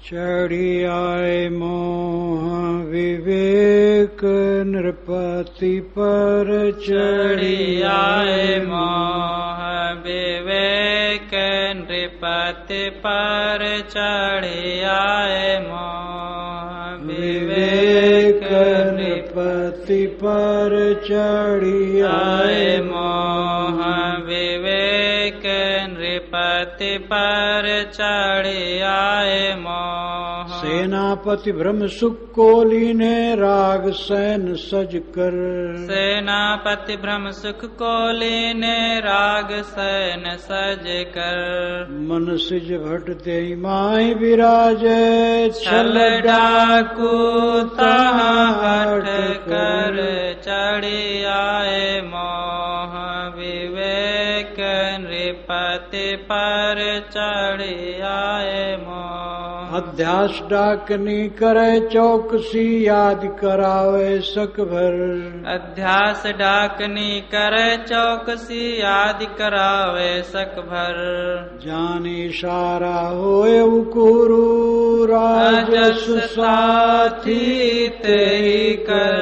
चढ़ी आए मोह विवेक नृपति पर चढ़ी आए मोह विवेक नृपति पर चढ़ी आए मोह विवेक नृपति पर चढ़ी आए मोह विवेक नृपति पर चढ़ी आए मोह। सेनापति ब्रह्म सुख कोली ने राग सैन सज कर सेनापति ब्रह्म सुख कोली ने राग सैन सज कर मन सिज भट ते माई विराजे छल डाकू तहाँ हट कर चढ़ी आए मोह विवेक नृपति पर चढ़ी आए मोह। अध्यास डाकनी करे चौकसी याद करावे सक भर अध्यास डाकनी करे चौकसी याद करावे सक भर जान इशारा होए उकुरु राजस साथी तेहि कर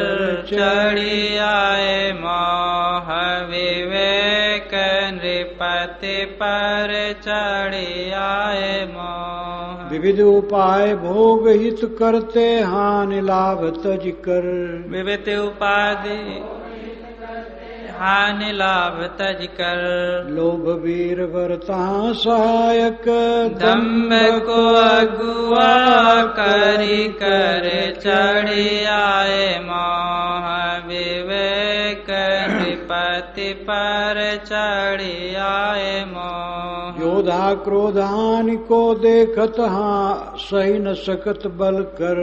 चढ़ी आए मोह विवेक नृपति पर चढ़ी आए मोह। विविध उपाय भोग हित करते हानि लाभ तज कर विविध उपाधि हानि लाभ तज कर लोभ वीर वरता सहायक दम्भ को अगुआ करी कर चढ़ी आए मोह विवेक नृपति पर चढ़ी आए मोह। योधा क्रोधानि को देखत हाँ सही न सकत बल कर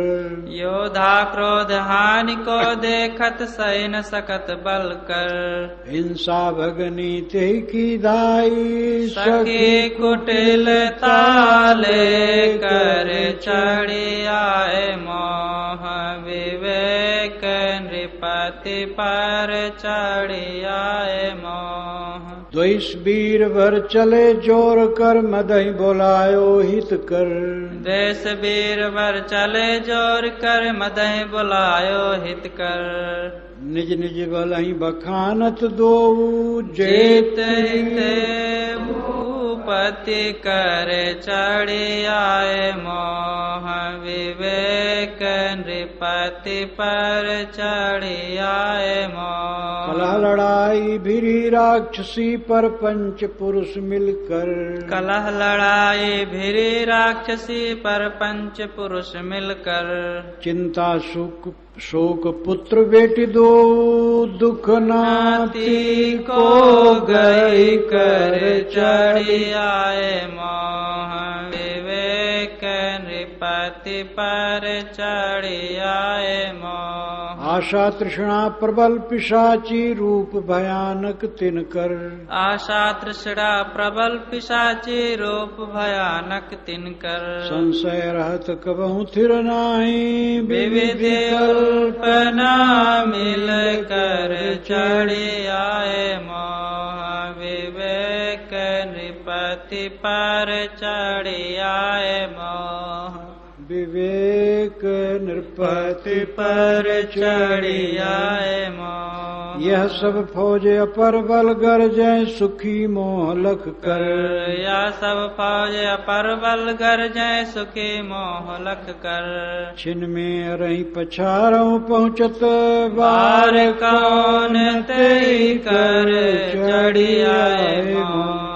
योधा क्रोध हानि को देखत सही न सकत बल कर हिंसा भगनी ते की दाई सखी कुटिल ताले कर चढ़ी आए मोह विवेक नृपति पर चढ़ी आए मोह। द्वेष वीर भर चले जोर कर मदहि बोलायो हित कर द्वेष वीर भर चले जोर कर मदहि बुलायो हित कर निज निज बलहि बखानत दो जेत हिते भूपति कर चढ़ी आए मोह विवेक नृपति पर चढ़ी आए मोह। कलह लड़ाई भिरी राक्षसी पर पंच पुरुष मिलकर कलह लड़ाई भिरी राक्षसी पर पंच पुरुष मिलकर चिंता सुख शोक पुत्र बेटी दो दुख नाती को गई कर चढ़ी आए मोह विवेक नृपति पर चढ़ी आए मोह। आशा तृष्णा प्रबल पिशाची रूप भयानक तिनकर आशा तृष्णा प्रबल पिशाची रूप भयानक तिनकर संशय रहत कबहु थिर नाही विविध कल्पना मिल कर चढ़ी आए मोह विवेक नृपति पर चढ़ी आए मोह। विवेक नृपति पर चढ़ी आए मोह। यह सब फौज अपर बल गरजै सुखी मोह लख कर यह सब फौज अपर बल गरजै सुखी मोह लख कर छिन में रही पछारों पहुँचत बार कौन तेई कर चढ़ी आए मोह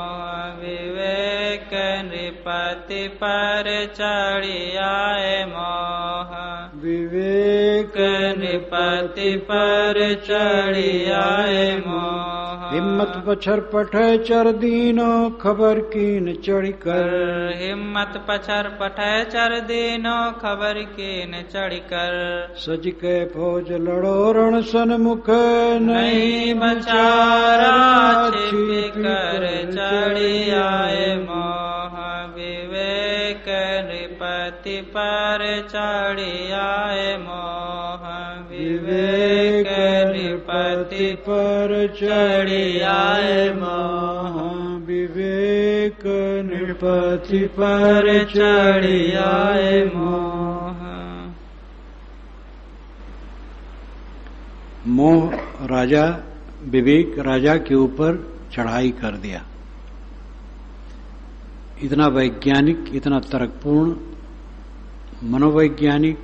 विवेक नृपति पर चढ़ी आए मोह विवेक नृपति पर चढ़ी आए मोह। हिम्मत पछर पठै चर दीनो खबर कीन चढ़ कर हिम्मत पछर पठै चर दीनो खबर कीन चढ़ कर सज के फौज लड़ो रण सन्मुख नहीं बचारा छिप कर चढ़ी आए मोह विवेक नृपति पर चढ़ी आए मोह विवेक नृपति पर चढ़ी आए मोह। विवेक नृपति पर चढ़ी आए मोह। मोह राजा, विवेक राजा के ऊपर चढ़ाई कर दिया। इतना वैज्ञानिक, इतना तर्कपूर्ण, मनोवैज्ञानिक,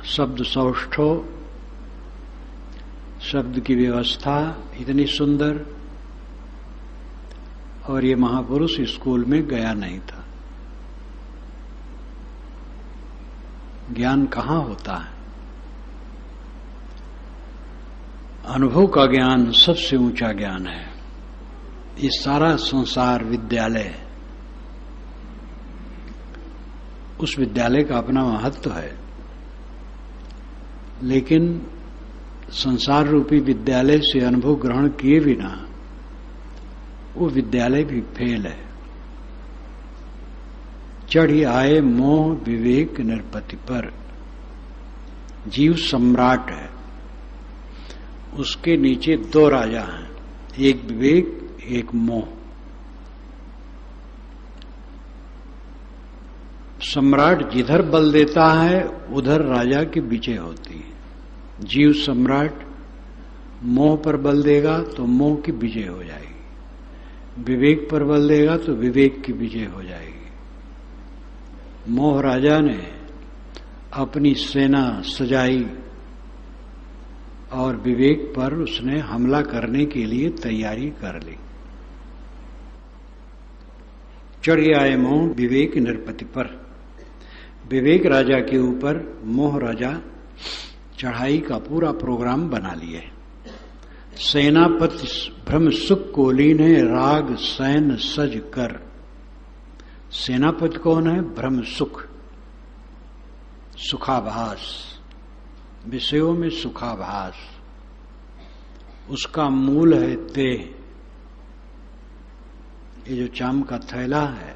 शब्द सौष्ठव, शब्द की व्यवस्था इतनी सुंदर, और ये महापुरुष स्कूल में गया नहीं था। ज्ञान कहाँ होता है? अनुभव का ज्ञान सबसे ऊंचा ज्ञान है। ये सारा संसार विद्यालय है। उस विद्यालय का अपना महत्व है, लेकिन संसार रूपी विद्यालय से अनुभव ग्रहण किए बिना वो विद्यालय भी फेल है। चढ़ी आए मोह विवेक नृपति पर। जीव सम्राट है, उसके नीचे दो राजा हैं, एक विवेक, एक मोह। सम्राट जिधर बल देता है उधर राजा की विजय होती है। जीव सम्राट मोह पर बल देगा तो मोह की विजय हो जाएगी, विवेक पर बल देगा तो विवेक की विजय हो जाएगी। मोह राजा ने अपनी सेना सजाई और विवेक पर उसने हमला करने के लिए तैयारी कर ली। चढ़ आए मोह विवेक नृपति पर। विवेक राजा के ऊपर मोह राजा चढ़ाई का पूरा प्रोग्राम बना लिए। सेनापति भ्रम सुख कोली ने राग सैन सज कर। सेनापति कौन है? भ्रम सुख, सुखाभास, विषयों में सुखाभास, उसका मूल है देह। ये जो चाम का थैला है,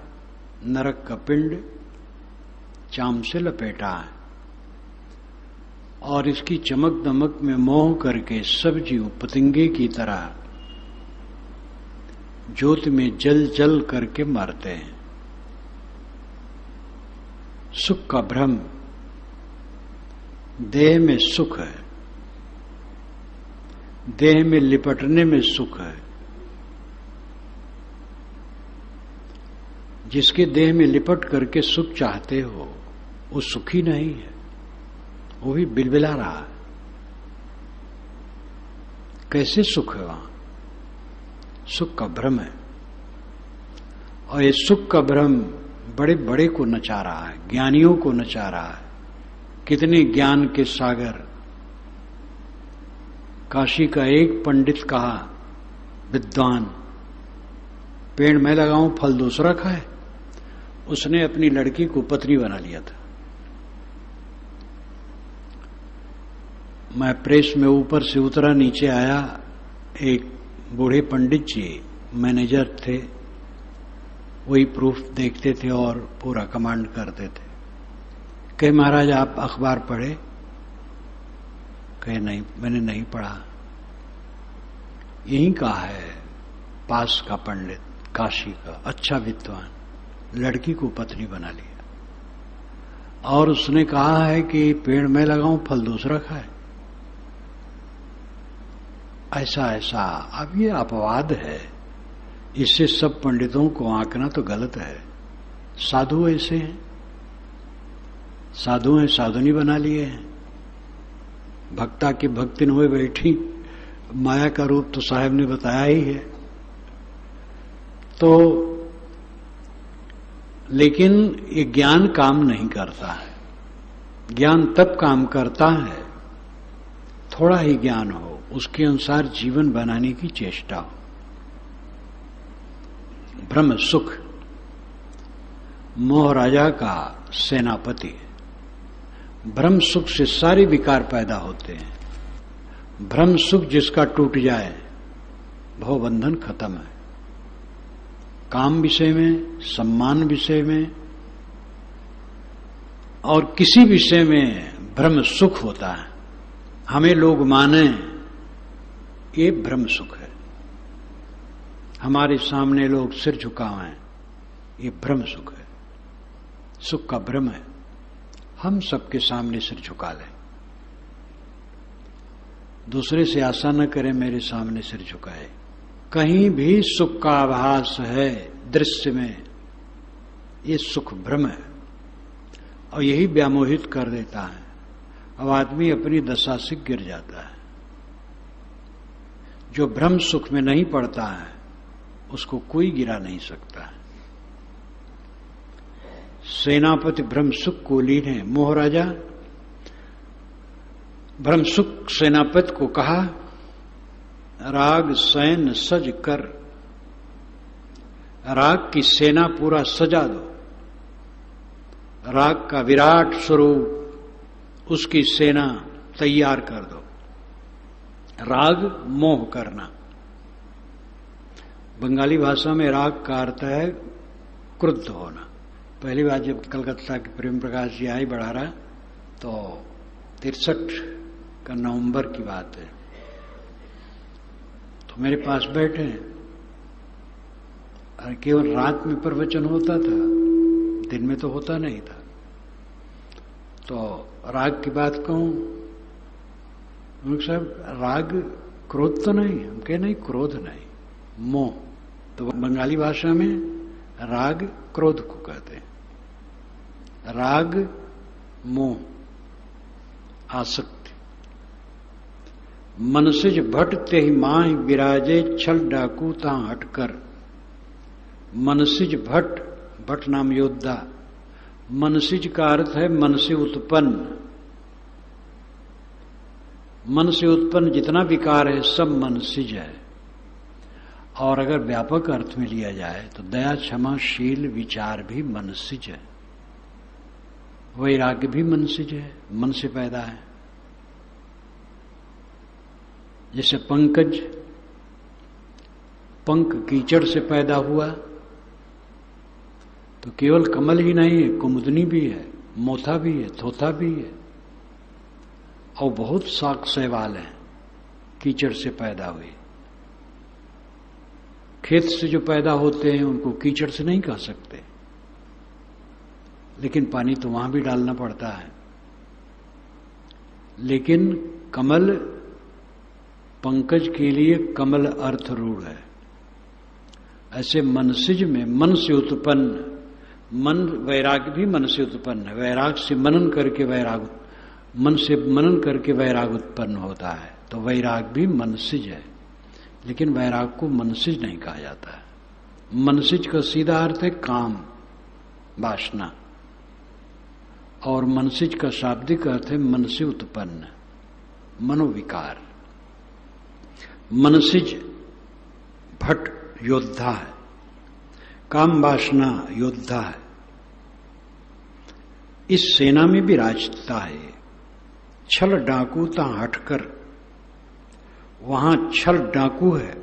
नरक का पिंड चाम से लपेटा है, और इसकी चमक दमक में मोह करके सब जीव पतंगे की तरह ज्योति में जल जल करके मरते हैं। सुख का भ्रम, देह में सुख है, देह में लिपटने में सुख है। जिसके देह में लिपट करके सुख चाहते हो वो सुखी नहीं है, वो भी बिलबिला रहा है। कैसे सुख है वहां? सुख का भ्रम है, और ये सुख का भ्रम बड़े बड़े को नचा रहा है, ज्ञानियों को नचा रहा है। कितने ज्ञान के सागर। काशी का एक पंडित कहा, विद्वान, पेड़ मैं लगाऊं फल दूसरा खाए। उसने अपनी लड़की को पत्नी बना लिया था। मैं प्रेस में ऊपर से उतरा, नीचे आया, एक बूढ़े पंडित जी मैनेजर थे, वही प्रूफ देखते थे और पूरा कमांड करते थे। कहे महाराज आप अखबार पढ़े? कहे नहीं, मैंने नहीं पढ़ा। यही कहा है पास का पंडित, काशी का अच्छा विद्वान, लड़की को पत्नी बना लिया, और उसने कहा है कि पेड़ मैं लगाऊं फल दूसरा खाए। ऐसा ऐसा। अब ये अपवाद है, इससे सब पंडितों को आंकना तो गलत है। साधु ऐसे हैं, साधु हैं, साधुनी बना लिए हैं। भक्ता की भक्तिन हुए बैठी, माया का रूप तो साहब ने बताया ही है। तो लेकिन ये ज्ञान काम नहीं करता है। ज्ञान तब काम करता है थोड़ा ही ज्ञान हो, उसके अनुसार जीवन बनाने की चेष्टा हो। ब्रह्म सुख मोह राजा का सेनापति है। ब्रह्म सुख से सारे विकार पैदा होते हैं। ब्रह्म सुख जिसका टूट जाए भवबंधन खत्म है। काम विषय में, सम्मान विषय में और किसी विषय में ब्रह्म सुख होता है। हमें लोग माने, ये ब्रह्म सुख है। हमारे सामने लोग सिर झुकाएं, ये भ्रम सुख है, सुख का भ्रम है। हम सबके सामने सिर झुका लें, दूसरे से आशा न करें मेरे सामने सिर झुकाए। कहीं भी सुख का आभास है दृश्य में, ये सुख भ्रम है और यही व्यामोहित कर देता है। अब आदमी अपनी दशा से गिर जाता है। जो भ्रम सुख में नहीं पड़ता है उसको कोई गिरा नहीं सकता है। सेनापति भ्रम सुख को लीन है। मोह राजा भ्रम सुख सेनापति को कहा, राग सैन सज कर, राग की सेना पूरा सजा दो। राग का विराट स्वरूप, उसकी सेना तैयार कर दो। राग मोह करना। बंगाली भाषा में राग का अर्थ है क्रुद्ध होना। पहली बार जब कलकत्ता के प्रेम प्रकाश जी आए बढ़ारा, तो 63 का नवंबर की बात है, तो मेरे पास बैठे हैं और केवल रात में प्रवचन होता था, दिन में तो होता नहीं था। तो राग की बात कहूं, उन्होंने साहब राग क्रोध तो नहीं? हम कहे नहीं, क्रोध नहीं, मोह। तो बंगाली भाषा में राग क्रोध को कहते हैं, राग मोह आसक्ति। मनसिज भट ते ही माह विराजे छल डाकू ता हटकर। मनसिज भट, भट नाम योद्धा। मनसिज का अर्थ है मन से उत्पन्न। मन से उत्पन्न जितना विकार है सब मनसिज है। और अगर व्यापक अर्थ में लिया जाए तो दया क्षमाशील विचार भी मनसिज है। वैराग्य भी मनसिज है, मन से पैदा है। जैसे पंकज, पंख कीचड़ से पैदा हुआ, तो केवल कमल ही नहीं है, कुमुदनी भी है, मोथा भी है, थोथा भी है, और बहुत शाक शैवाल हैं कीचड़ से पैदा हुए। खेत से जो पैदा होते हैं उनको कीचड़ से नहीं कह सकते, लेकिन पानी तो वहां भी डालना पड़ता है। लेकिन कमल, पंकज के लिए कमल अर्थ रूढ़ है। ऐसे मनसिज में मन से उत्पन्न, मन वैराग्य भी मन से उत्पन्न है। वैराग से मनन करके वैराग, मन से मनन करके वैराग उत्पन्न होता है, तो वैराग भी मनसिज है। लेकिन वैराग को मनसिज नहीं कहा जाता है। मनसिज का सीधा अर्थ है काम, वासना, और मनसिज का शाब्दिक अर्थ है मन से उत्पन्न, मनोविकार। मनसिज भट योद्धा है, काम वासना योद्धा है। इस सेना में भी राजता है। छल डाकू ता हटकर, वहां छल डाकू है,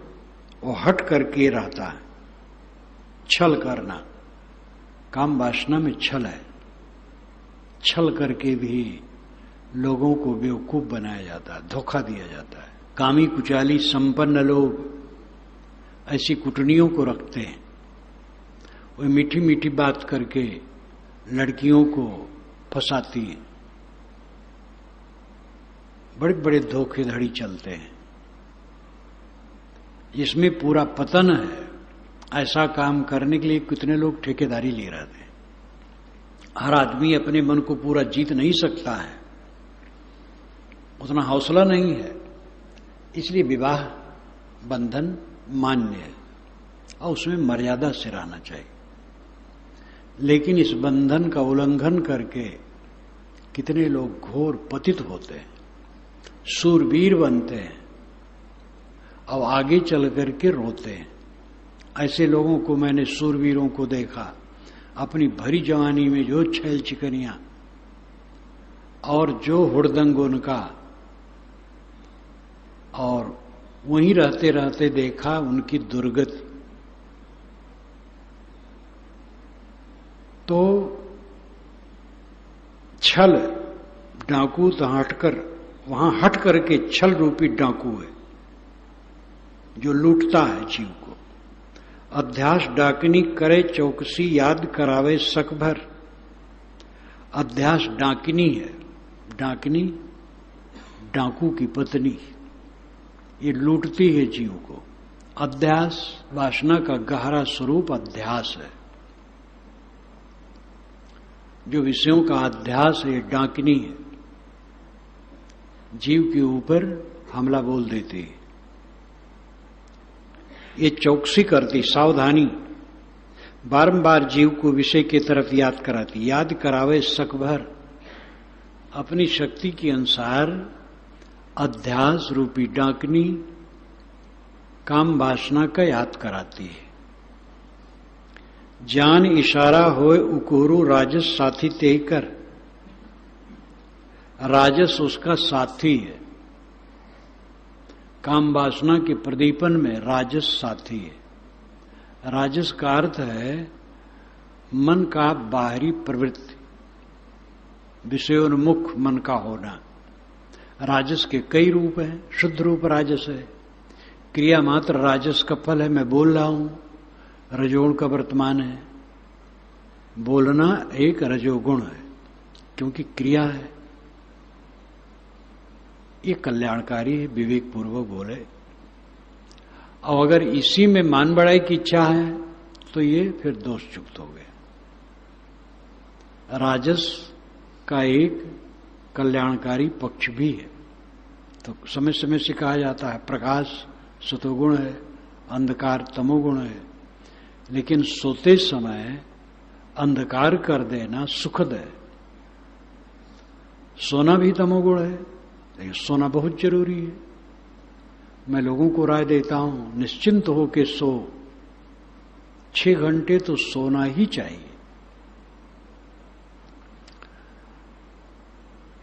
वो हट करके रहता है। छल करना, काम वासना में छल है। छल करके भी लोगों को बेवकूफ बनाया जाता है, धोखा दिया जाता है। कामी कुचाली संपन्न लोग ऐसी कुटनियों को रखते हैं। वो मीठी मीठी बात करके लड़कियों को फंसाती हैं। बड़े बड़े धोखेधड़ी चलते हैं, जिसमें पूरा पतन है। ऐसा काम करने के लिए कितने लोग ठेकेदारी ले रहे थे। हर आदमी अपने मन को पूरा जीत नहीं सकता है, उतना हौसला नहीं है। इसलिए विवाह बंधन मान्य है और उसमें मर्यादा से रहना चाहिए। लेकिन इस बंधन का उल्लंघन करके कितने लोग घोर पतित होते हैं, शूरवीर बनते हैं और आगे चल करके रोते हैं। ऐसे लोगों को मैंने, शूरवीरों को देखा, अपनी भरी जवानी में जो छैल चिकनियां और जो हुड़दंग उनका, और वहीं रहते रहते देखा उनकी दुर्गति। तो छल डाकू तो हटकर, वहां हट करके छल रूपी डाकू है जो लूटता है जीव को। अध्यास डाकनी करे चौकसी याद करावे सक भर। अध्यास डाकिनी है, डाकिनी डाकू की पत्नी, ये लूटती है जीव को। अध्यास वासना का गहरा स्वरूप अध्यास है। जो विषयों का अध्यास है डाकिनी है, जीव के ऊपर हमला बोल देती है। ये चौकसी करती, सावधानी, बारंबार जीव को विषय की तरफ याद कराती। याद करावे सकभर, अपनी शक्ति के अनुसार अध्यास रूपी डाकनी काम वासना का याद कराती है। जान इशारा होए उकोरू राजस साथी ते कर। राजस उसका साथी है, काम वासना के प्रदीपन में राजस साथी है। राजस का अर्थ है मन का बाहरी प्रवृत्ति, विषयोन्मुख मन का होना। राजस के कई रूप हैं। शुद्ध रूप राजस है, क्रिया मात्र राजस का फल है। मैं बोल रहा हूं, रजोगुण का वर्तमान है। बोलना एक रजोगुण है, क्योंकि क्रिया है। ये कल्याणकारी है, विवेक पूर्वक बोले। और अगर इसी में मान बढ़ाई की इच्छा है तो ये फिर दोष युक्त हो गया। राजस का एक कल्याणकारी पक्ष भी है। तो समय समय से कहा जाता है प्रकाश सतोगुण है, अंधकार तमोगुण है। लेकिन सोते समय अंधकार कर देना सुखद है। सोना भी तमोगुण है, लेकिन सोना बहुत जरूरी है। मैं लोगों को राय देता हूं, निश्चिंत हो के सो। 6 घंटे तो सोना ही चाहिए।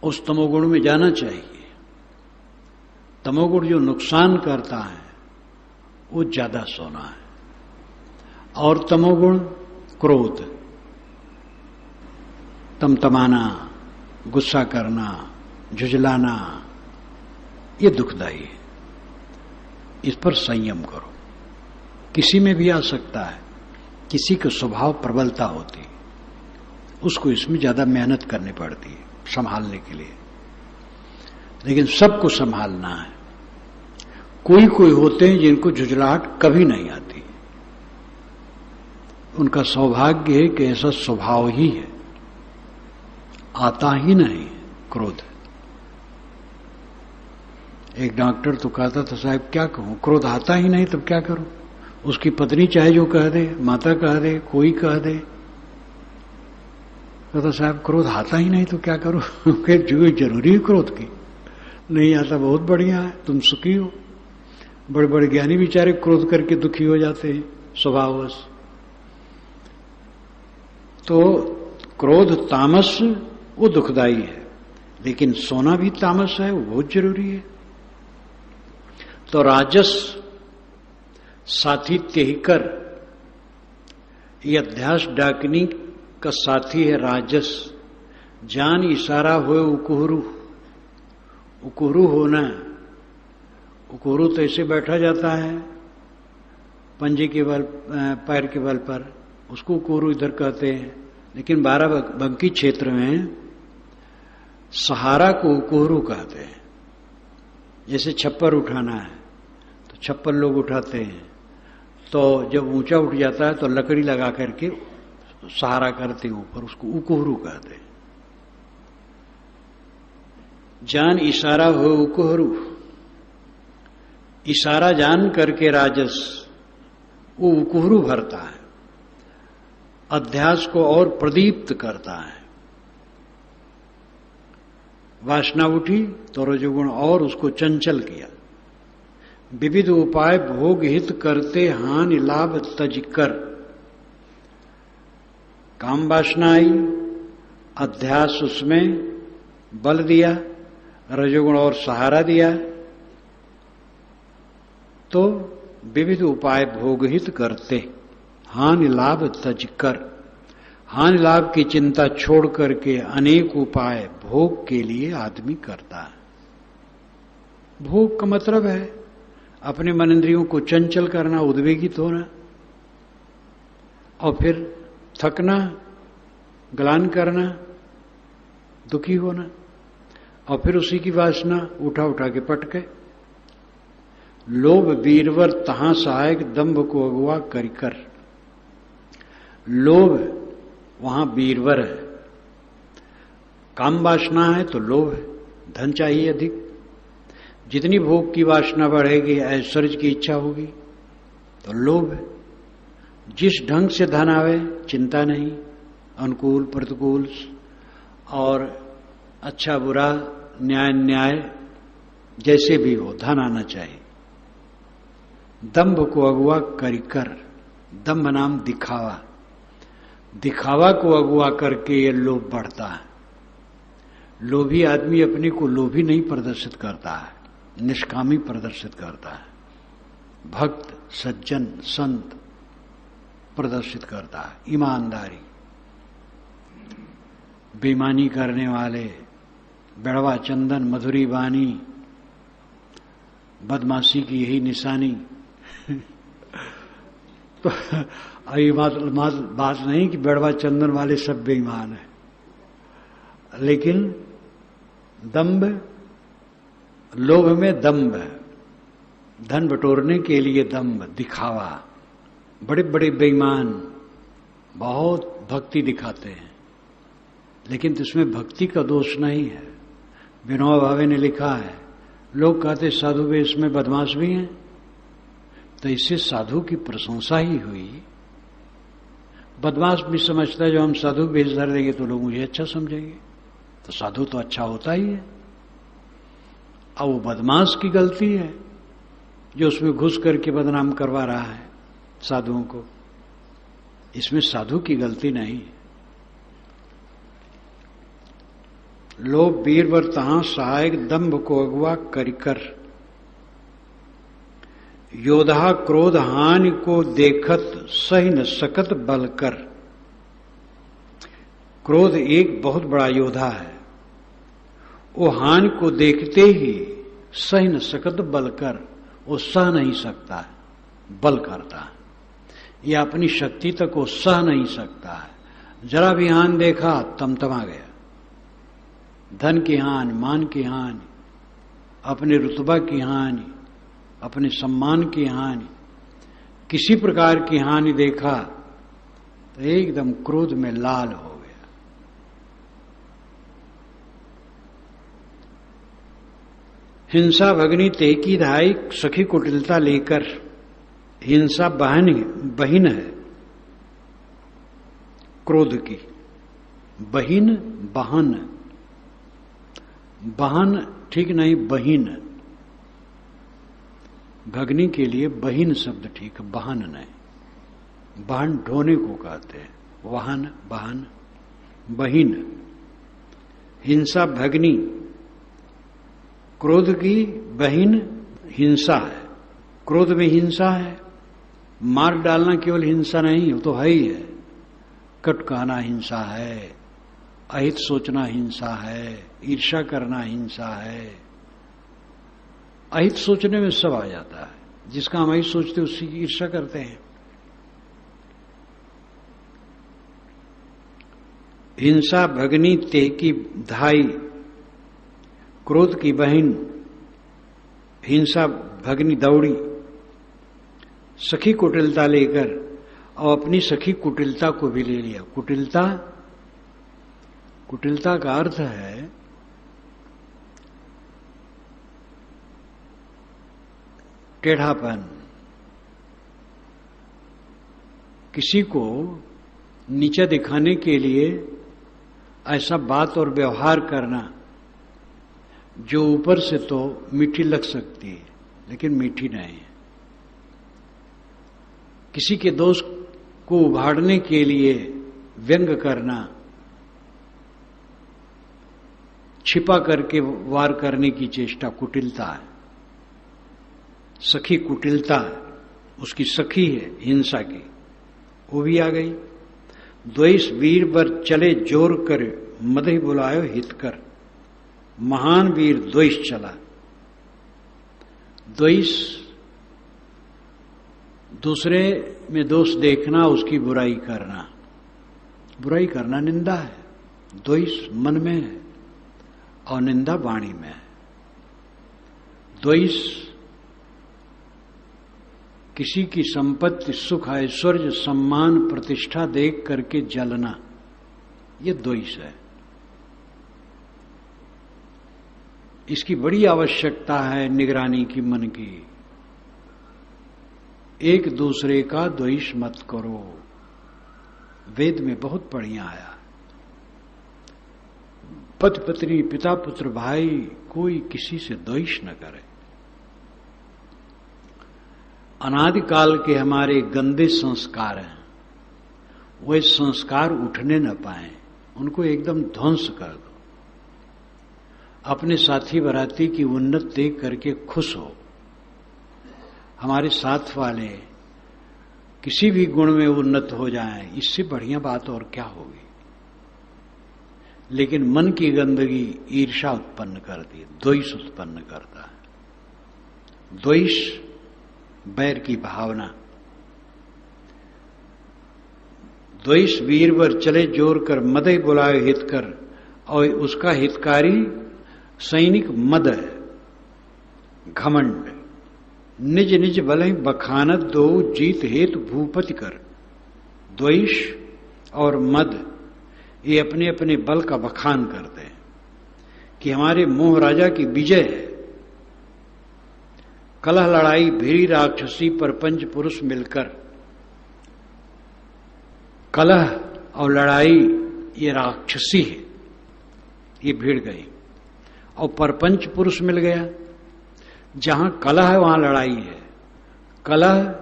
उस तमोगुण में जाना चाहिए। तमोगुण जो नुकसान करता है वो ज्यादा सोना है। और तमोगुण क्रोध, तमतमाना, गुस्सा करना, झुझलाना, ये दुखदायी है। इस पर संयम करो। किसी में भी आ सकता है, किसी का स्वभाव प्रबलता होती है, उसको इसमें ज्यादा मेहनत करनी पड़ती है संभालने के लिए। लेकिन सबको संभालना है। कोई कोई होते हैं जिनको झुझलाहट कभी नहीं आती। उनका सौभाग्य है कि ऐसा स्वभाव ही है, आता ही नहीं क्रोध। एक डॉक्टर तो कहता था, साहब क्या कहूं, क्रोध आता ही नहीं, तब क्या करूं। उसकी पत्नी चाहे जो कह दे, माता कह दे, कोई कह दे, कहता साहब क्रोध आता ही नहीं तो क्या करूं। जो जरूरी है क्रोध की, नहीं आता बहुत बढ़िया है, तुम सुखी हो। बड़े बड़े ज्ञानी बेचारे क्रोध करके दुखी हो जाते हैं स्वभाववश। तो क्रोध तामस वो दुखदाई है, लेकिन सोना भी तामस है, वो बहुत जरूरी है। तो राजस साथी तेहकर, ये अध्यास डाकनी का साथी है राजस। जान इशारा हुए उकुहरू, उकुहरू होना। उकुहरू तो ऐसे बैठा जाता है पंजे के बल, पैर के बल पर, उसको उकुहरू इधर कहते हैं। लेकिन बाराबंकी क्षेत्र में सहारा को उकुहरू कहते हैं। जैसे छप्पर उठाना है तो छप्पर लोग उठाते हैं, तो जब ऊंचा उठ जाता है तो लकड़ी लगा करके सहारा करते ऊपर, उसको उकुहरू कहते हैं। जान इशारा हो उकुहरू, इशारा जान करके राजस वो उकुहरू भरता है, अध्यास को और प्रदीप्त करता है। वासना उठी तो रजोगुण और उसको चंचल किया। विविध उपाय भोग हित करते हानि लाभ तज कर। काम वासना आई, अध्यास उसमें बल दिया, रजोगुण और सहारा दिया, तो विविध उपाय भोग हित करते हानि लाभ तज कर। हानि लाभ की चिंता छोड़ करके अनेक उपाय भोग के लिए आदमी करता है। भोग का मतलब है अपने मन इंद्रियों को चंचल करना, उद्वेगित होना। और फिर थकना, ग्लानि करना, दुखी होना, और फिर उसी की वासना उठा उठा के पटके। लोभ वीरवर तहां सहायक दंभ को अगुआ करिकर। लोभ वहां वीरवर है, काम वासना है तो लोभ है, धन चाहिए अधिक। जितनी भोग की वासना बढ़ेगी, ऐश्वर्य की इच्छा होगी तो लोभ है। जिस ढंग से धन आवे चिंता नहीं, अनुकूल प्रतिकूल और अच्छा बुरा न्याय न्याय जैसे भी हो धन आना चाहिए। दंभ को अगुआ करिकर, दंभ नाम दिखावा, दिखावा को अगुआ करके ये लोभ बढ़ता है। लोभी आदमी अपने को लोभी नहीं प्रदर्शित करता है, निष्कामी प्रदर्शित करता है। भक्त सज्जन संत प्रदर्शित करता है, ईमानदारी। बेईमानी करने वाले, बेड़वा चंदन मधुरी वाणी, बदमाशी की यही निशानी। तो ये बात नहीं कि बेड़वा चंदन वाले सब बेईमान है, लेकिन दंभ, लोभ में दंभ, धन बटोरने के लिए दंभ, दिखावा। बड़े बड़े बेईमान बहुत भक्ति दिखाते हैं, लेकिन इसमें भक्ति का दोष नहीं है। विनोबा भावे ने लिखा है, लोग कहते साधु वेश में बदमाश भी हैं, तो इससे साधु की प्रशंसा ही हुई। बदमाश भी समझता है जो हम साधु वेश धर देंगे तो लोग मुझे अच्छा समझेंगे, तो साधु तो अच्छा होता ही है। अब वो बदमाश की गलती है जो उसमें घुस करके बदनाम करवा रहा है साधुओं को, इसमें साधु की गलती नहीं है। लोभ वीरवर तहां सहायक दंभ को अगुआ करिकर। योधा क्रोध हानि को देखत सही न सकत बलकर। क्रोध एक बहुत बड़ा योद्धा है, वो हानि को देखते ही सही न सकत बलकर, वो सह नहीं सकता है, बल करता है। ये अपनी शक्ति तक वो सह नहीं सकता है। जरा भी हानि देखा तमतमा गया। धन की हानि, मान की हानि, अपने रुतबा की हानि, अपने सम्मान की हानि, किसी प्रकार की हानि देखा तो एकदम क्रोध में लाल हो गया। हिंसा भगनी तेकी धाई सखी कुटिलता लेकर। हिंसा बहिन है क्रोध की, बहिन बहन, बहन ठीक नहीं, बहिन। भगनी के लिए बहिन शब्द ठीक है, बहन नहीं। बहन ढोने को कहते हैं, वाहन बहन, बहिन। हिंसा भगनी, क्रोध की बहिन हिंसा है। क्रोध में हिंसा है, मार डालना केवल हिंसा नहीं, वो तो है ही है। कट कहना हिंसा है, अहित सोचना हिंसा है, ईर्ष्या करना हिंसा है। अहित सोचने में सब आ जाता है, जिसका हम अहित सोचते उसी की ईर्ष्या करते हैं। हिंसा भगनी ते की धाई, क्रोध की बहन हिंसा भगनी दौड़ी सखी कुटिलता लेकर, और अपनी सखी कुटिलता को भी ले लिया। कुटिलता, कुटिलता का अर्थ है टेढ़ापन, किसी को नीचा दिखाने के लिए ऐसा बात और व्यवहार करना जो ऊपर से तो मीठी लग सकती है लेकिन मीठी नहीं है। किसी के दोष को उभारने के लिए व्यंग करना, छिपा करके वार करने की चेष्टा कुटिलता है। सखी कुटिलता उसकी सखी है हिंसा की, वो भी आ गई। द्वेष वीर बर चले जोर कर, मदहि बुलायो हित कर। महान वीर द्वेष चला। द्वेष दूसरे में दोष देखना, उसकी बुराई करना निंदा है। द्वेष मन में है और निंदा वाणी में है। द्वेष किसी की संपत्ति, सुख, ऐश्वर्य, सम्मान, प्रतिष्ठा देख करके जलना, ये द्वेष है। इसकी बड़ी आवश्यकता है निगरानी की मन की। एक दूसरे का द्वेष मत करो, वेद में बहुत बढ़िया आया। पति पत्नी, पिता पुत्र, भाई, कोई किसी से द्वेष न करे। अनादिकाल के हमारे गंदे संस्कार हैं, वे संस्कार उठने न पाए, उनको एकदम ध्वंस कर दो। अपने साथी बराती की उन्नत देख करके खुश हो। हमारे साथ वाले किसी भी गुण में उन्नत हो जाएं, इससे बढ़िया बात और क्या होगी। लेकिन मन की गंदगी ईर्ष्या उत्पन्न करती, द्वेष उत्पन्न करता है। द्वेष बैर की भावना। द्वेष वीरवर चले जोर कर, मदे बुलाए हित कर, और उसका हितकारी सैनिक मद है, घमंड। निज निज बलहि बखानत दो, जीत हेतु भूपति कर। द्वेष और मद ये अपने अपने बल का बखान करते हैं कि हमारे मोह राजा की विजय है। कलह लड़ाई भीरी राक्षसी पर पंच पुरुष मिलकर। कलह और लड़ाई ये राक्षसी है, ये भिड़ गई, और परपंच पुरुष मिल गया। जहां कलह है वहां लड़ाई है। कलह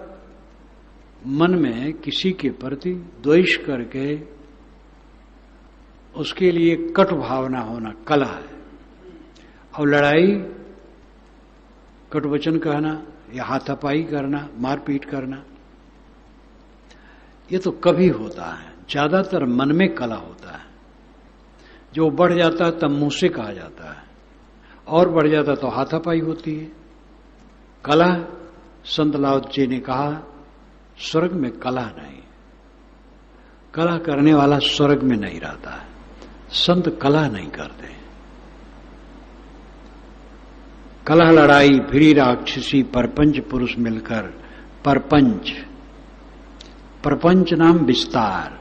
मन में किसी के प्रति द्वेष करके उसके लिए कटु भावना होना कलह है। और लड़ाई कटुवचन कहना या हाथापाई करना, मारपीट करना, ये तो कभी होता है। ज्यादातर मन में कलह होता है। जो बढ़ जाता है तब मुंह से कहा जाता है, और बढ़ जाता तो हाथापाई होती है। कलह, संत लाओ जी ने कहा, स्वर्ग में कलह नहीं। कलह करने वाला स्वर्ग में नहीं रहता है। संत कलह नहीं करते। कलह लड़ाई फिरी राक्षसी, परपंच पुरुष मिलकर। परपंच, प्रपंच नाम विस्तार,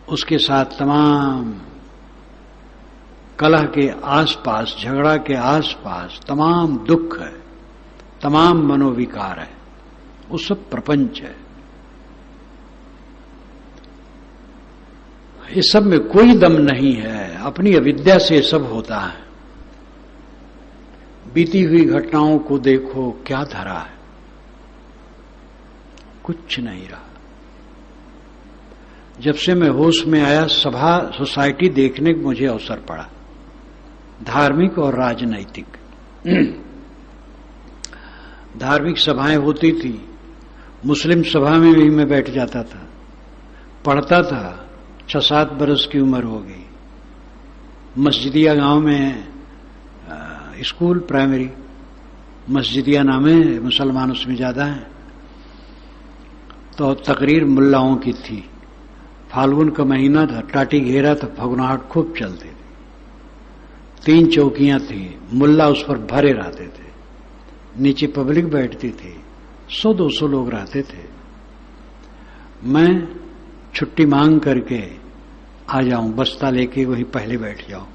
उसके साथ तमाम कलह के आसपास, झगड़ा के आसपास तमाम दुख है, तमाम मनोविकार है, वो सब प्रपंच है। इस सब में कोई दम नहीं है, अपनी अविद्या से सब होता है। बीती हुई घटनाओं को देखो, क्या धरा है, कुछ नहीं रहा। जब से मैं होश में आया, सभा सोसाइटी देखने का मुझे अवसर पड़ा, धार्मिक और राजनैतिक। धार्मिक सभाएं होती थी, मुस्लिम सभा में भी मैं बैठ जाता था, पढ़ता था। 6-7 बरस की उम्र हो गई। मस्जिदिया गांव में स्कूल, प्राइमरी मस्जिदिया नाम है, मुसलमान उसमें ज्यादा है। तो तकरीर मुल्लाओं की थी। फाल्गुन का महीना था, टाटी घेरा था, फगुनाहट खूब चलती थी। 3 चौकियां थी, मुल्ला उस पर भरे रहते थे, नीचे पब्लिक बैठती थी, 100-200 लोग रहते थे। मैं छुट्टी मांग करके आ जाऊं, बस्ता लेके वहीं पहले बैठ जाऊं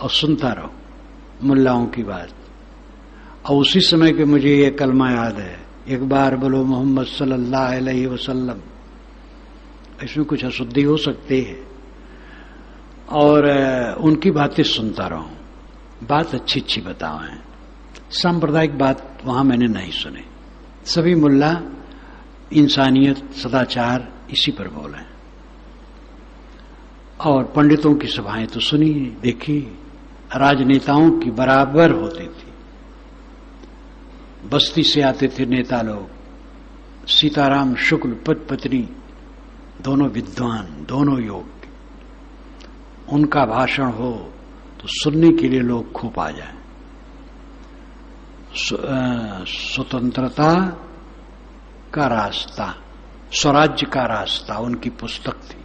और सुनता रहूं मुल्लाओं की बात। और उसी समय के मुझे ये कलमा याद है, एक बार बोलो मोहम्मद सल्लल्लाहु अलैहि वसल्लम। इसमें कुछ अशुद्धि हो सकती है, और उनकी बातें सुनता रहूं। बात अच्छी अच्छी बताओ। सांप्रदायिक बात वहां मैंने नहीं सुनी। सभी मुल्ला इंसानियत, सदाचार इसी पर बोले। और पंडितों की सभाएं तो सुनी, देखी। राजनेताओं की बराबर होती थी। बस्ती से आते थे नेता लोग, सीताराम शुक्ल, पति पत्नी दोनों विद्वान, दोनों योग्य। उनका भाषण हो तो सुनने के लिए लोग खूब आ जाएं। स्वतंत्रता का रास्ता, स्वराज्य का रास्ता उनकी पुस्तक थी।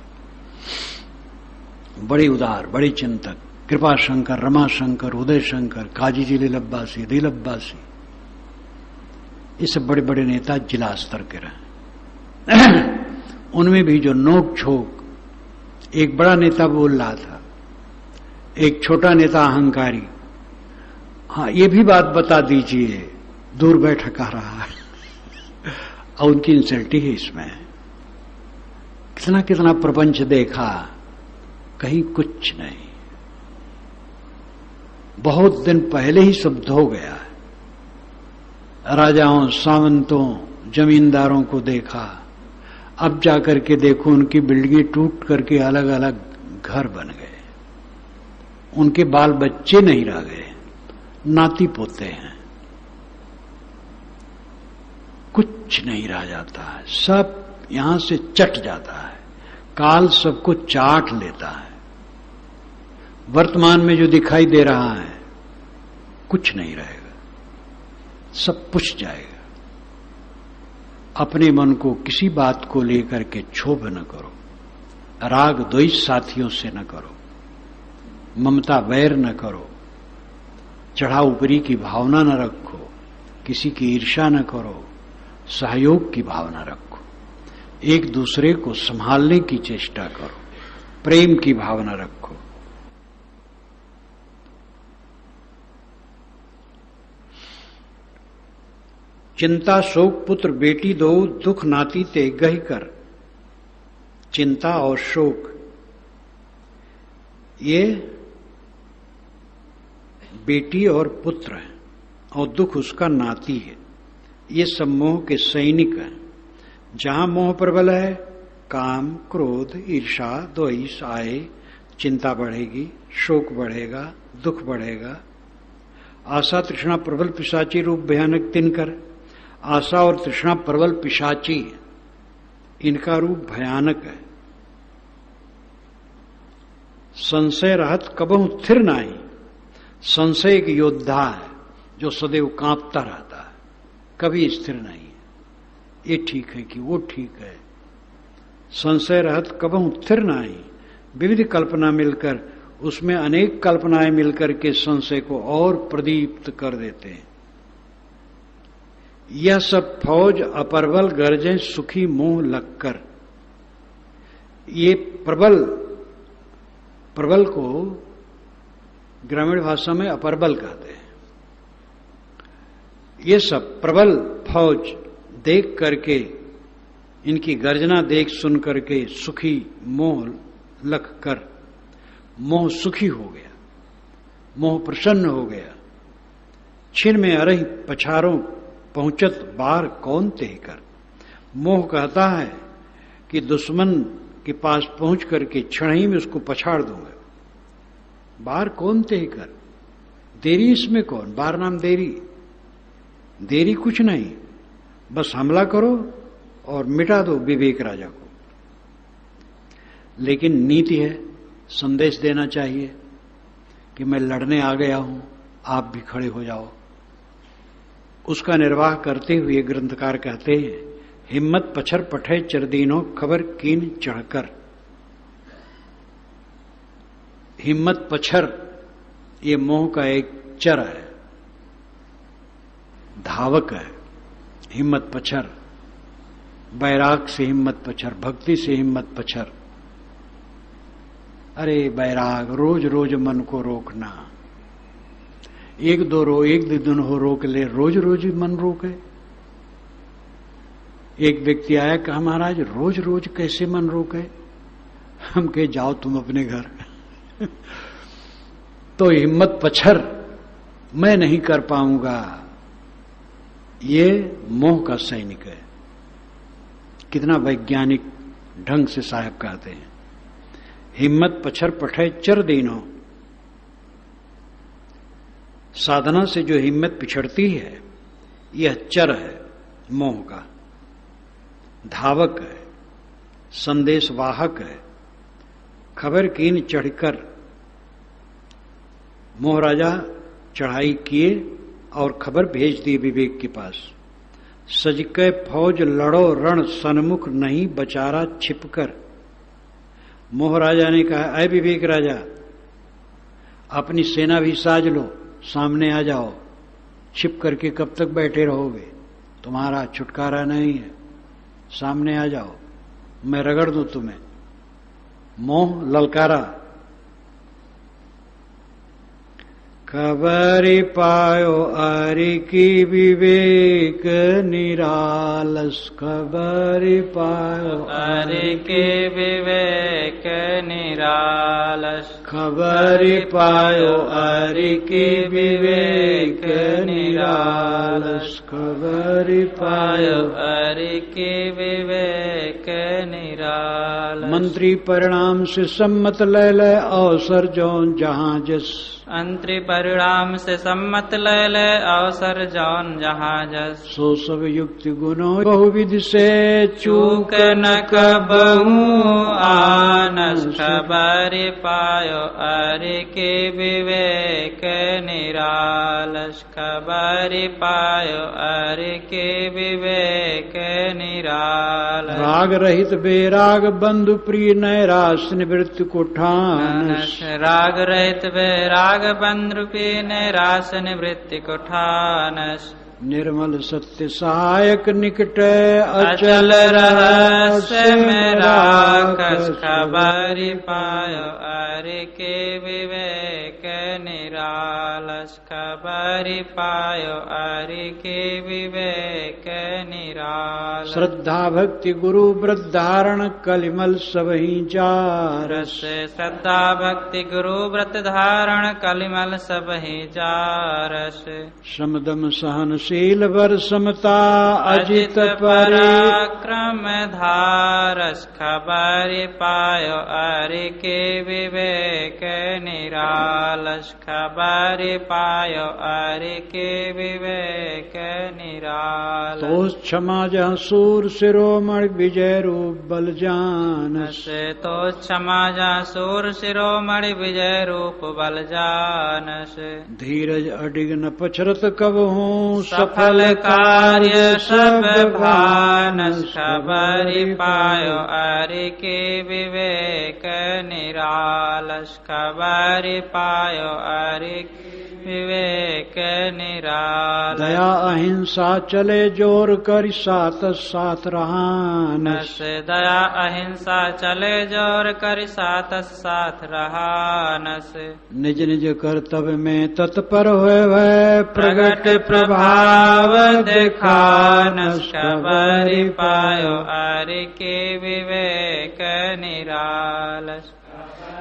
बड़े उदार, बड़े चिंतक, कृपा शंकर, रमा शंकर, उदय शंकर, काजी जी लीलब्बासी, दिलब्बासी, ये सब बड़े बड़े नेता जिला स्तर के रहे। उनमें भी जो नोक झोंक, एक बड़ा नेता बोल रहा था, एक छोटा नेता अहंकारी, हाँ ये भी बात बता दीजिए, दूर बैठा कह रहा है। और उनकी इंसल्टी है इसमें। कितना कितना प्रपंच देखा, कहीं कुछ नहीं। बहुत दिन पहले ही सब धो गया है। राजाओं, सामंतों, जमींदारों को देखा, अब जाकर के देखो उनकी बिल्डिंगें टूट करके अलग अलग घर बन गए, उनके बाल बच्चे नहीं रह गए, नाती पोते हैं, कुछ नहीं रह जाता है, सब यहां से चट जाता है, काल सबको चाट लेता है। वर्तमान में जो दिखाई दे रहा है कुछ नहीं रहेगा, सब पुछ जाएगा। अपने मन को किसी बात को लेकर के क्षोभ न करो, राग द्वेष साथियों से न करो, ममता वैर न करो, चढ़ा ऊपरी की भावना न रखो, किसी की ईर्ष्या न करो, सहयोग की भावना रखो, एक दूसरे को संभालने की चेष्टा करो, प्रेम की भावना रखो। चिंता शोक पुत्र बेटी दो, दुख नाती ते गहि कर। चिंता और शोक ये बेटी और पुत्र है, और दुख उसका नाती है। ये सब मोह के सैनिक हैं। जहां मोह प्रबल है, काम, क्रोध, ईर्षा, द्वेष आए, चिंता बढ़ेगी, शोक बढ़ेगा, दुख बढ़ेगा। आशा तृष्णा प्रबल पिशाची रूप भयानक तिनकर। आशा और तृष्णा प्रबल पिशाची, इनका रूप भयानक है। संशय रहत कबहु स्थिर नाही। संशय एक योद्धा है जो सदैव कांपता रहता है, कभी स्थिर नहीं है, ये ठीक है कि वो ठीक है। संशय रहत कबहु स्थिर नाही। विविध कल्पना मिलकर, उसमें अनेक कल्पनाएं मिलकर के संशय को और प्रदीप्त कर देते हैं। यह सब फौज अप्रबल गरजें सुखी मोह लगकर। ये प्रबल को ग्रामीण भाषा में अप्रबल कहते हैं। ये सब प्रबल फौज देख करके, इनकी गर्जना देख सुन करके सुखी मोह लग कर, मोह सुखी हो गया, मोह प्रसन्न हो गया। छिन में अरही पछारों पहुंचत बार कौन ते कर। मोह कहता है कि दुश्मन के पास पहुंच करके क्षण ही में उसको पछाड़ दूंगा। बार कौन ते कर, देरी इसमें कौन, बार नाम देरी, देरी कुछ नहीं, बस हमला करो और मिटा दो विवेक राजा को। लेकिन नीति है, संदेश देना चाहिए कि मैं लड़ने आ गया हूं, आप भी खड़े हो जाओ। उसका निर्वाह करते हुए ग्रंथकार कहते हैं, हिम्मत पछर पठे चरदीनो खबर कीन चढ़कर। हिम्मत पछर ये मोह का एक चर है, धावक है। हिम्मत पछर, बैराग से हिम्मत पछर, भक्ति से हिम्मत पछर। अरे बैराग, रोज रोज मन को रोकना, एक दिन हो रोक ले, रोज रोज मन रोके। एक व्यक्ति आया, कहा महाराज रोज रोज कैसे मन रोके। हम कहे जाओ तुम अपने घर। तो हिम्मत पछर, मैं नहीं कर पाऊंगा, ये मोह का सैनिक है। कितना वैज्ञानिक ढंग से साहब कहते हैं, हिम्मत पछर पठे चर दीनो। साधना से जो हिम्मत पिछड़ती है, यह चर है मोह का, धावक है, संदेशवाहक है। खबर कीन चढ़कर, मोह राजा चढ़ाई किए और खबर भेज दी विवेक के पास। सजके फौज लड़ो रण सन्मुख नहीं बचारा छिपकर। मोह राजा ने कहा, अय विवेक राजा, अपनी सेना भी साज लो, सामने आ जाओ, छिप करके कब तक बैठे रहोगे, तुम्हारा छुटकारा नहीं है, सामने आ जाओ, मैं रगड़ दूं तुम्हें। मोह ललकारा, खबरी पायो अरि की विवेक निरालस। खबरी पायो अरि की विवेक निरालस। खबरी पायो अरि की विवेक निरालस। खबरी पायो अरि की विवेक निरालस। मंत्री परिणाम से सम्मत ले ले अवसर जौन जहां जस। अंतरी परिणाम से सम्मत ले ले अवसर जौन जहाँ जस। सो सब युक्ति गुणों बहुविधि से चूक न कबहू आनस। खबरि पायो अरि के विवेक निरालस। खबरि पायो अरि के विवेक निरालस। राग रहित बेराग बंधु प्रिय नैराश निवृत्ति को ठानस। राग रहित बेराग बंद्रुपी निराश निवृत्ति को ठानस। निर्मल सत्य सहायक निकट अचल रहस्य में राखस। खबरि पायो अरि के विवेक निरालस। खबरि पायो अरि के विवेक निरालस। श्रद्धा भक्ति गुरु वृद्धारण कलिमल सबहि जारस। श्रद्धा भक्ति गुरु व्रत धारण कलिमल सबहि जारस। समदम सहनशील वर समता अजित पराक्रम धारस। खबरि पायो अरि के विवेक निरालस। खबरि पायो अरि के विवेक निरालस। तो क्षमा जहाँ सूर शिरोमणि विजय रूप बल जानस। तो क्षमा जहाँ सूर शिरोमणि विजय रूप बल जानस। धीरज अडिग न पछरत कब हूँ सफल कार्य सब भानस। खबरि पायो अरि के विवेक निरालस। खबरि पायो अरि विवेक निरालस। दया अहिंसा चले जोर कर साथ साथ रहानस। दया अहिंसा चले जोर कर साथ साथ रहानस। निज निज कर्तव्य में तत्पर हुए वह प्रगट प्रभाव दिखानस। खबरि पायो अरि के विवेक निरालस।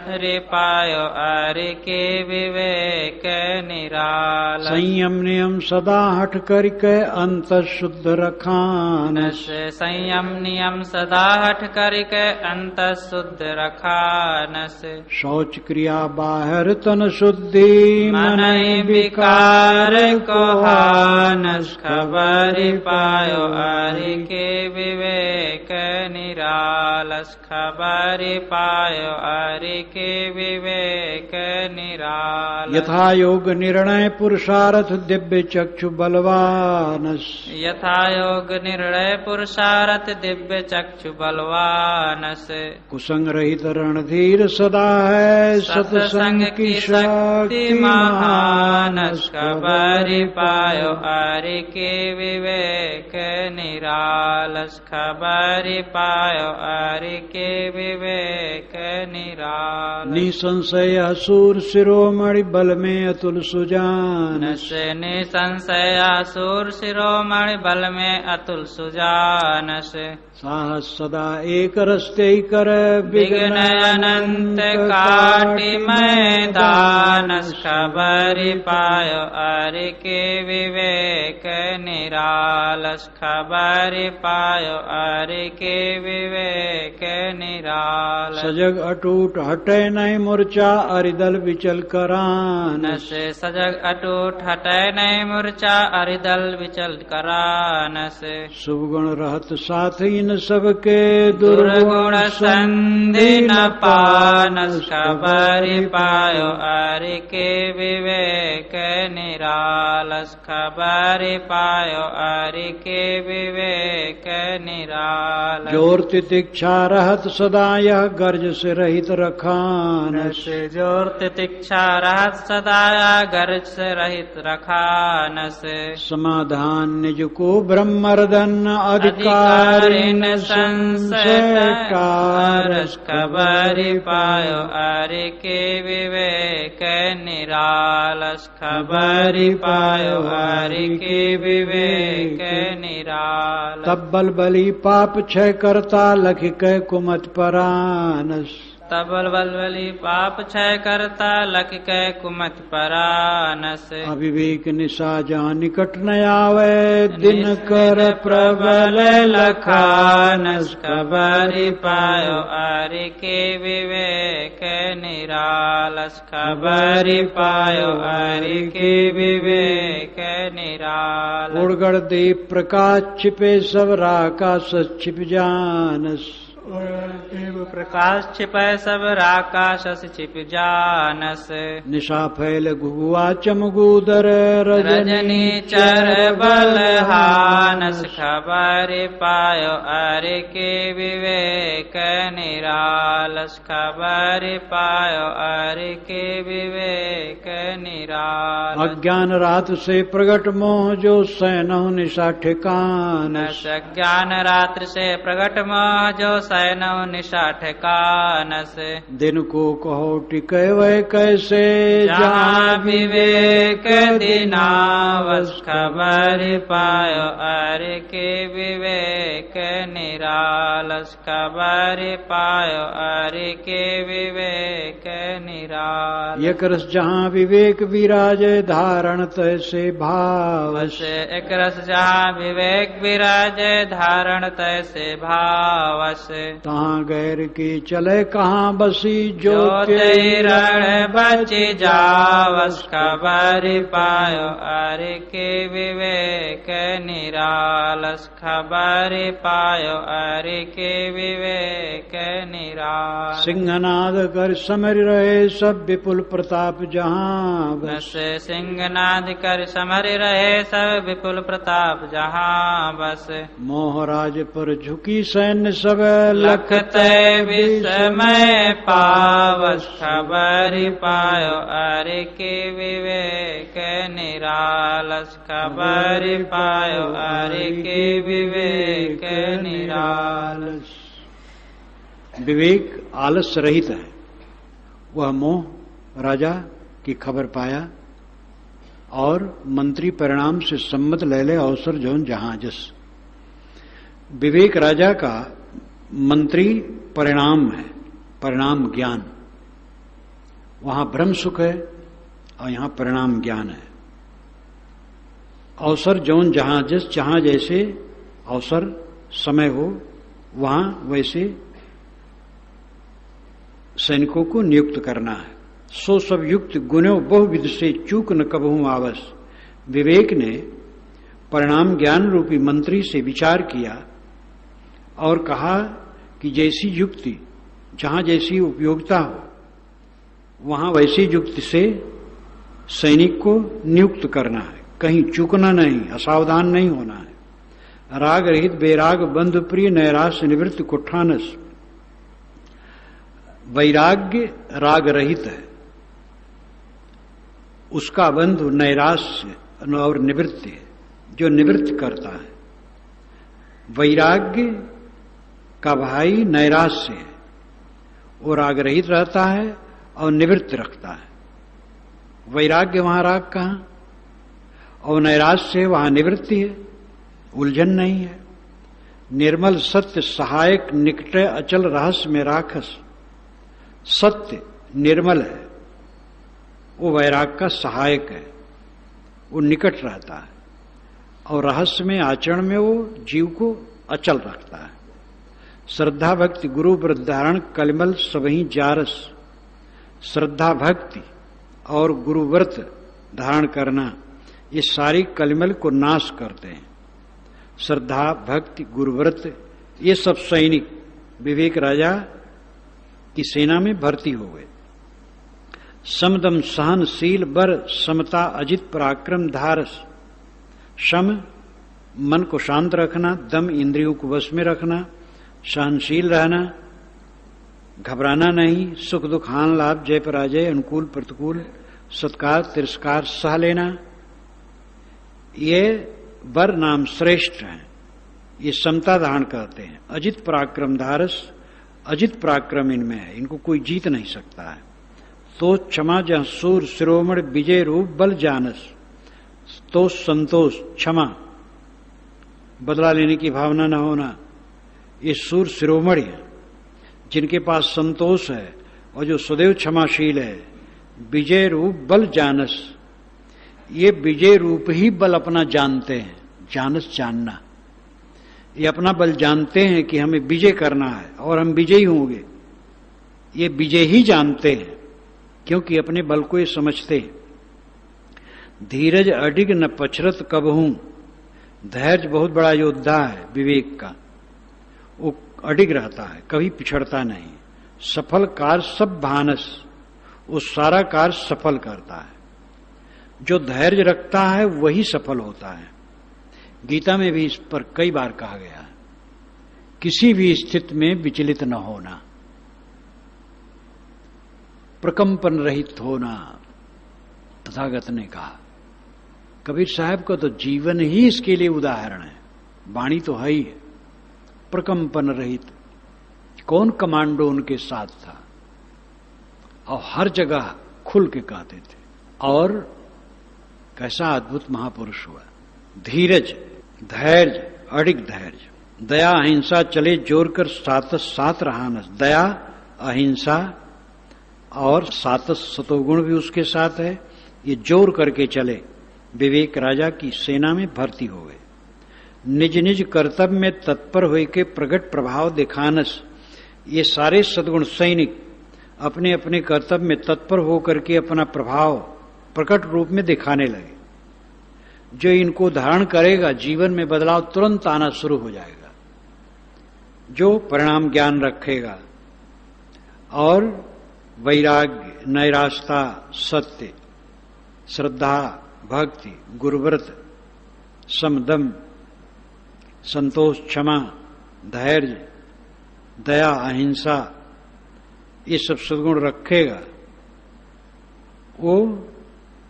खबरि पायो अरि के विवेक निरालस। संयम नियम सदा हट करके अंत शुद्ध रखानस। संयम नियम सदा हट करके अंत शुद्ध रखानस। शौच क्रिया बाहर तन शुद्धि मन विकार को हानस। खबरि पायो अरि के विवेक निरालस। खबरि पायो अरि के विवेक निरालस। यथा योग निर्णय पुरुषार्थ दिव्य चक्षु बलवानस। यथा योग निर्णय पुरुषार्थ दिव्य चक्षु बलवानस। कुसंग रहित रणधीर सदा है सत्संग की शक्ति महानस। खबरि पायो अरि के विवेक निरालस। खबरि पायो अरि के विवेक निरालस। निसंशय सूर शिरोमणि बल में अतुल सुजानस। निसंशय सूर शिरोमणि बल में अतुल सुजानस। साहस सदा एक रस्ते कर विघ्न अनंत काटि मैदानस। खबरि पायो अरि के विवेक निरालस। खबरि पायो अरि के विवेक निरालस। सजग अटूट हटे हटै नहीं मूर्छा अरिदल विचल करान। नसे सजग अटूट हटै नहीं मूर्छा अरिदल विचल करानस। शुभ गुण रहत साथ इन सबके दुर्गुण संधि न पानस। खबरि पायो अरि के विवेक निरालस। खबरि पायो अरि के विवेक निरालस। जोर तितिक्षा रहत सदा यह गर्ज से रहित रखानस। जोर तितिक्षा रहत सदाया गर्ज से रहित रखानस। समाधान निज को ब्रह्मर्दन अधिकारिन संशयकारस। खबरि पायो अरि के विवेक निरालस। खबरि पायो अरि के विवेक निरालस। तब बल बली पाप क्षय करता लख कै कुमत परानस। तब बलबली पाप क्षय करता लख कै कुमत परानस। अविवेक निशा जहाँ निकट न आवे दिन कर प्रबल लखानस। खबरि पायो अरि के विवेक निरालस। खबरि पायो अरि के विवेक निरालस। उड़गड़ दीप प्रकाश छिपे सब राकाश छिप जानस। प्रकाश छिपै सब राकाश छिप जानस। निशा फैल घुगुआ चमगूदर रजनी चर बलहानस। खबरि पायो अरि के विवेक निरालस। खबरि पायो अरि के विवेक निरालस। अज्ञान रात से प्रगट मोह जो सैनहु निशा ठिकानस। अज्ञान रात्रि से प्रगट मोह जो सैनौ निशा ठिकानस। दिन को कहो टिकै वै कैसे जहाँ विवेक दिनावस। खबरि पायो अरि के विवेक निरालस। खबरि पायो अरि के विवेक निरालस। एक रस जहाँ विवेक विराजे धारण तैसे भावस। एक रस जहाँ विवेक विराजे धारण तैसे भावस। तहाँ गैर की चले कहाँ बसी जो रण बचि जावस। खबरि पायो अरि के विवेक निरालस। खबरि पायो अरि के विवेक निरालस। सिंहनाद कर समर रहे सब विपुल प्रताप जहाँ बस। सिंहनाद कर समर रहे सब विपुल प्रताप जहाँ बस। मोहराज पर झुकी सैन्य सब लखत विस्मय पावस। खबरि पायो अरि के विवेक निरालस। खबरि पायो अरि के विवेक निरालस। विवेक आलस्य रहित है। वह मोह राजा की खबर पाया और मंत्री परिणाम से सम्मत ले ले अवसर जौन जहाजस। विवेक राजा का मंत्री परिणाम है, परिणाम ज्ञान। वहां ब्रह्म सुख है और यहां परिणाम ज्ञान है। अवसर जौन जहाजस, जहां जैसे अवसर समय हो वहां वैसे सैनिकों को नियुक्त करना है। सो सब युक्त गुणों बहुविध से चूक न कबहू आवस। विवेक ने परिणाम ज्ञान रूपी मंत्री से विचार किया और कहा कि जैसी युक्ति जहां जैसी उपयोगिता हो वहां वैसी युक्ति से सैनिक को नियुक्त करना है। कहीं चूकना नहीं, असावधान नहीं होना है। राग रहित बेराग बंधु प्रिय नैराश्य निवृत्त कुठानस। वैराग्य राग रहित है, उसका बंधु नैराश्य और निवृत्ति है, जो निवृत्त करता है। वैराग्य का भाई नैराश्य है, वो राग रहित रहता है और निवृत्त रखता है। वैराग्य वहां राग कहां और नैराश्य वहां निवृत्ति है, उलझन नहीं है। निर्मल सत्य सहायक निकट अचल रहस्य में राखस। सत्य निर्मल है, वो वैराग का सहायक है, वो निकट रहता है और रहस्य में आचरण में वो जीव को अचल रखता है। श्रद्धा भक्ति गुरु वृद्धारण कलिमल सबही जारस। श्रद्धा भक्ति और गुरुव्रत धारण करना, ये सारी कलिमल को नाश करते हैं। श्रद्धा भक्ति गुरुव्रत ये सब सैनिक विवेक राजा की सेना में भर्ती हो गए। समदम सहनशील बर समता अजित पराक्रम धारस। सम मन को शांत रखना, दम इंद्रियों को वश में रखना, सहनशील रहना, घबराना नहीं, सुख दुख हान लाभ जय पराजय अनुकूल प्रतिकूल सत्कार तिरस्कार सह लेना, ये वर नाम श्रेष्ठ हैं। ये समता धारण करते हैं। अजित पराक्रम धारस, अजित पराक्रम इनमें है, इनको कोई जीत नहीं सकता है। तो क्षमा जह सूर शिरोमणि विजय रूप बल जानस। तो संतोष क्षमा बदला लेने की भावना न होना, ये सूर शिरोमणि है जिनके पास संतोष है और जो सदैव क्षमाशील है। विजय रूप बल जानस, ये विजय रूप ही बल अपना जानते हैं। जानस जानना, ये अपना बल जानते हैं कि हमें विजय करना है और हम विजयी होंगे। ये विजय ही जानते हैं क्योंकि अपने बल को ये समझते हैं। धीरज अडिग न पछरत कबहूं। धैर्य बहुत बड़ा योद्धा है विवेक का, वो अडिग रहता है, कभी पिछड़ता नहीं। सफल कार्य सब भानस, वो सारा कार्य सफल करता है। जो धैर्य रखता है वही सफल होता है। गीता में भी इस पर कई बार कहा गया है, किसी भी स्थिति में विचलित न होना, प्रकंपन रहित होना। तथागत ने कहा, कबीर साहब का तो जीवन ही इसके लिए उदाहरण है। वाणी तो है ही है, प्रकंपन रहित। कौन कमांडो उनके साथ था और हर जगह खुल के कहते थे। और कैसा अद्भुत महापुरुष हुआ। धीरज धैर्य अडिग धैर्य, दया अहिंसा चले जोर कर सातस सात रहानस। दया अहिंसा और सातस सतोगुण भी उसके साथ है, ये जोर करके चले। विवेक राजा की सेना में भर्ती हो गए। निज निज कर्तव्य में तत्पर हुए के प्रगट प्रभाव दिखानस। ये सारे सद्गुण सैनिक अपने अपने कर्तव्य में तत्पर होकर के अपना प्रभाव प्रकट रूप में दिखाने लगे। जो इनको धारण करेगा जीवन में बदलाव तुरंत आना शुरू हो जाएगा। जो परिणाम ज्ञान रखेगा और वैराग्य नैराश्यता सत्य श्रद्धा भक्ति गुरुव्रत समदम संतोष क्षमा धैर्य दया अहिंसा ये सब सद्गुण रखेगा, वो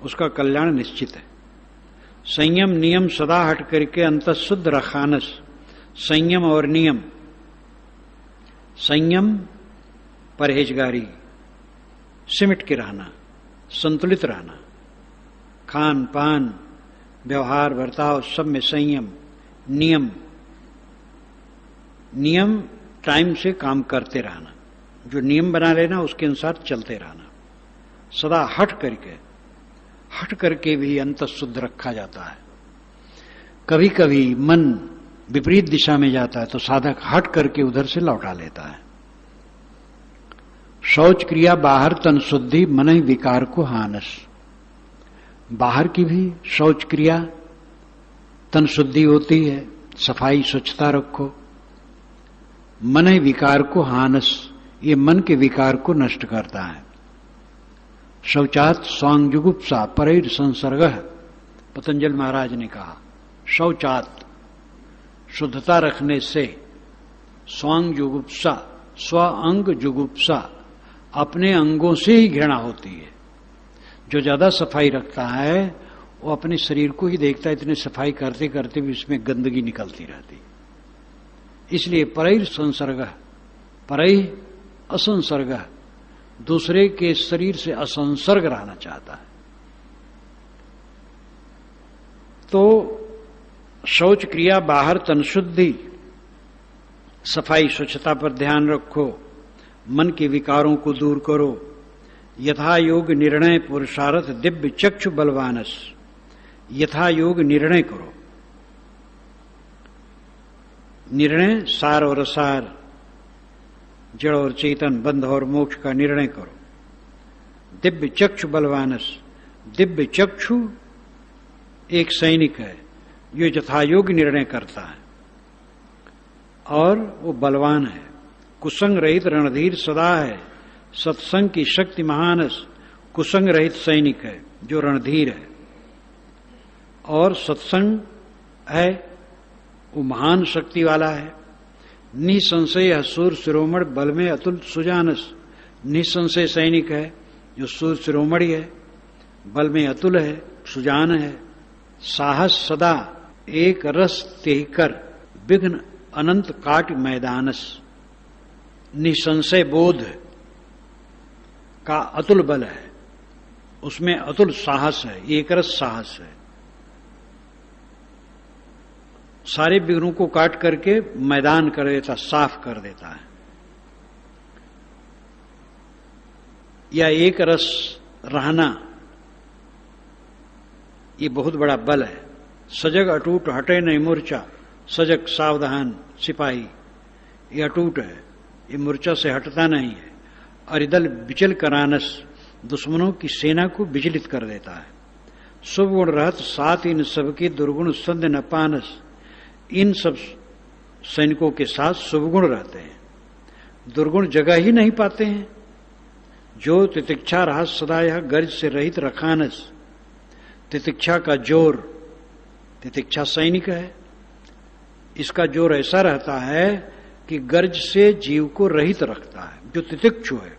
उसका कल्याण निश्चित है। संयम नियम सदा हट करके अंतःशुद्ध रखानस। संयम और नियम, संयम परहेजगारी, सिमट के रहना, संतुलित रहना, खान पान व्यवहार बर्ताव सब में संयम। नियम नियम टाइम से काम करते रहना, जो नियम बना लेना उसके अनुसार चलते रहना। सदा हट करके भी अंतःशुद्ध रखा जाता है। कभी कभी मन विपरीत दिशा में जाता है तो साधक हट करके उधर से लौटा लेता है। शौच क्रिया बाहर तन शुद्धि मन ही विकार को हानस। बाहर की भी शौच क्रिया तन शुद्धि होती है, सफाई स्वच्छता रखो। मन ही विकार को हानस, ये मन के विकार को नष्ट करता है। शौचात स्वांग जुगुप्सा परैर संसर्ग, पतंजल महाराज ने कहा शौचात शुद्धता रखने से, स्वांग जुगुप्सा स्व अंग जुगुप्सा अपने अंगों से ही घृणा होती है। जो ज्यादा सफाई रखता है वो अपने शरीर को ही देखता है, इतने सफाई करते करते भी उसमें गंदगी निकलती रहती। इसलिए परैर संसर्ग परैर असंसर्ग, दूसरे के शरीर से असंसर्ग रहना चाहता है। तो शौच क्रिया बाहर तन शुद्धि, सफाई स्वच्छता पर ध्यान रखो। मन के विकारों को दूर करो। यथा योग निर्णय पुरुषार्थ दिव्य चक्षु बलवानस। यथा योग निर्णय करो। निर्णय सार और असार, जड़ और चेतन, बंध और मोक्ष का निर्णय करो। दिव्य चक्षु बलवानस, दिव्य चक्षु एक सैनिक है जो यथायोग्य निर्णय करता है और वो बलवान है। कुसंग रहित रणधीर सदा है, सत्संग की शक्ति महानस, कुसंग रहित सैनिक है जो रणधीर है और सत्संग है, वो महान शक्ति वाला है। निसंशय सूर शिरोमणि बल में अतुल सुजानस, निसंशय सैनिक है जो सूर शिरोमणि है, बल में अतुल है, सुजान है। साहस सदा एक रस तेहकर, विघ्न अनंत काट मैदानस, निसंशय बोध का अतुल बल है, उसमें अतुल साहस है, एक रस साहस है। सारे विघ्नों को काट करके मैदान कर देता, साफ कर देता है। या एक रस रहना, ये बहुत बड़ा बल है। सजग अटूट हटे नहीं मूर्छा, सजग सावधान सिपाही, ये अटूट है, ये मूर्छा से हटता नहीं है। अरिदल विचल करानस, दुश्मनों की सेना को विचलित कर देता है। शुभ गुण रहत साथ इन सबके दुर्गुण संध न पानस, इन सब सैनिकों के साथ शुभ गुण रहते हैं, दुर्गुण जगह ही नहीं पाते हैं। जो तितिक्षा रहा सदा यह गर्ज से रहित रखानस, तितिक्षा का जोर, तितिक्षा सैनिक है, इसका जोर ऐसा रहता है कि गर्ज से जीव को रहित रखता है। जो तितिक्षु है,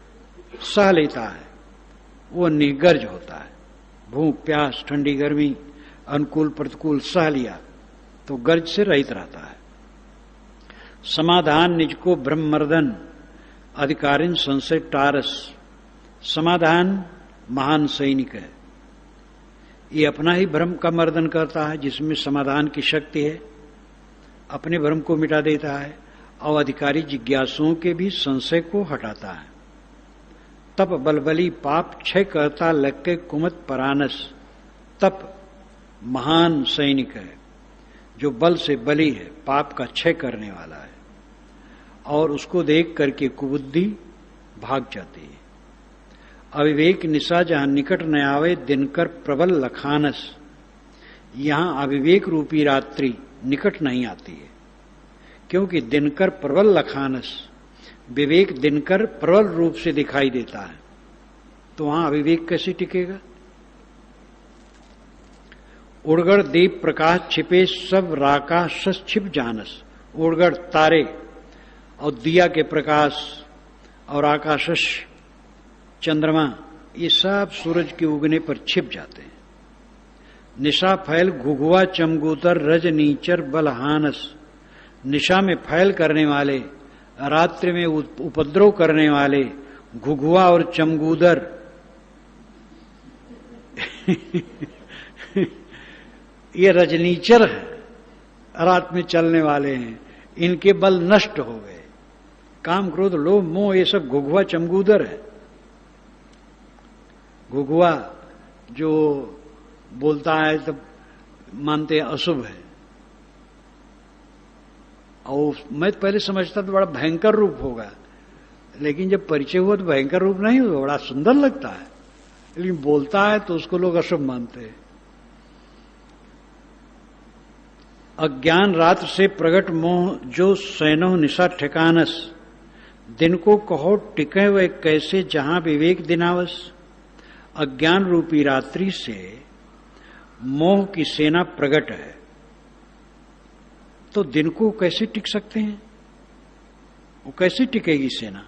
सह लेता है, वो निगर्ज होता है। भूख प्यास ठंडी गर्मी अनुकूल प्रतिकूल सह लिया तो गर्ज से रहित रहता है। समाधान निज को ब्रह्मर्दन, अधिकारिन संशय टारस, समाधान महान सैनिक है, ये अपना ही भ्रम का मर्दन करता है, जिसमें समाधान की शक्ति है, अपने भ्रम को मिटा देता है और अधिकारी जिज्ञासुओं के भी संशय को हटाता है। तप बलबली पाप क्षय करता लग के कुमत परानस, तप महान सैनिक है जो बल से बली है, पाप का क्षय करने वाला है और उसको देख करके कुबुद्धि भाग जाती है। अविवेक निशा जहां निकट न आवे दिनकर प्रबल लखानस, यहां अविवेक रूपी रात्रि निकट नहीं आती है, क्योंकि दिनकर प्रबल लखानस, विवेक दिनकर प्रबल रूप से दिखाई देता है, तो वहां अविवेक कैसे टिकेगा। उड़गड़ दीप प्रकाश छिपे सब राकाश छिप जानस, उड़गड़ तारे और दिया के प्रकाश और आकाशश चंद्रमा, ये सब सूरज के उगने पर छिप जाते हैं। निशा फैल घुघुआ चमगूतर रज नीचर बलहानस, निशा में फैल करने वाले, रात्रि में उपद्रव करने वाले घुघुआ और चमगूदर ये रजनीचर है, रात में चलने वाले हैं, इनके बल नष्ट हो गए। काम क्रोध लोभ मोह ये सब घुघुआ चमगूदर है। घुघुआ जो बोलता है तब मानते हैं अशुभ है, और मैं पहले समझता तो बड़ा भयंकर रूप होगा, लेकिन जब परिचय हुआ तो भयंकर रूप नहीं हुआ, बड़ा सुंदर लगता है, लेकिन बोलता है तो उसको लोग अशुभ मानते हैं। अज्ञान रात से प्रगट मोह जो सैनो निशा ठिकानस, दिन को कहो टिके वे कैसे जहां विवेक दिनावस। अज्ञान रूपी रात्रि से मोह की सेना प्रगट है, तो दिन को कैसे टिक सकते हैं, वो कैसे टिकेगी सेना।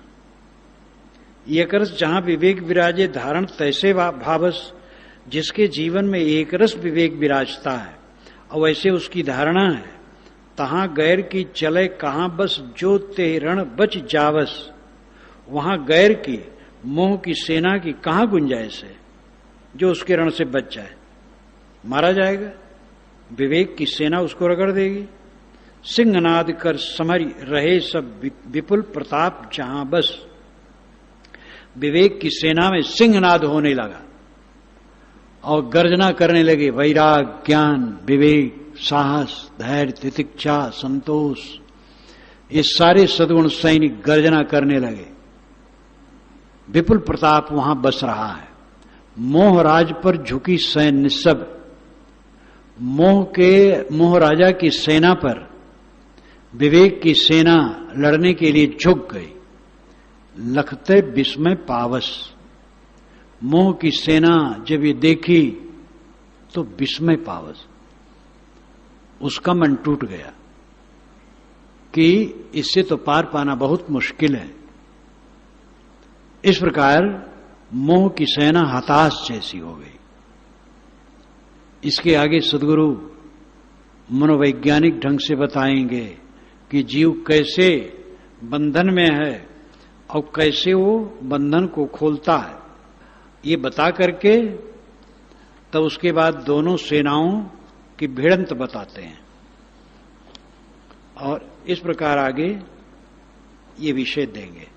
एक रस जहां विवेक विराजे धारण तैसे भावस, जिसके जीवन में एक रस विवेक विराजता है और वैसे उसकी धारणा है, तहां गैर की चले कहां बस जो ते रण बच जावस। वहां गैर की मोह की सेना की कहां गुंजाइश है, जो उसके रण से बच जाए, मारा जाएगा। विवेक की सेना उसको रगड़ देगी। सिंहनाद कर समरी रहे सब विपुल प्रताप जहां बस। विवेक की सेना में सिंहनाद होने लगा और गर्जना करने लगे, वैराग ज्ञान विवेक साहस धैर्य तितिक्षा संतोष, ये सारे सद्गुण सैनिक गर्जना करने लगे। विपुल प्रताप वहां बस रहा है, मोहराज पर झुकी सैन्य सब, मोह राजा की सेना पर विवेक की सेना लड़ने के लिए झुक गई। लखते विस्मय पावस, मोह की सेना जब ये देखी तो विस्मय पावस, उसका मन टूट गया कि इससे तो पार पाना बहुत मुश्किल है। इस प्रकार मोह की सेना हताश जैसी हो गई। इसके आगे सद्गुरु मनोवैज्ञानिक ढंग से बताएंगे कि जीव कैसे बंधन में है और कैसे वो बंधन को खोलता है। ये बता करके तब उसके बाद दोनों सेनाओं की भिड़ंत बताते हैं और इस प्रकार आगे ये विषय देंगे।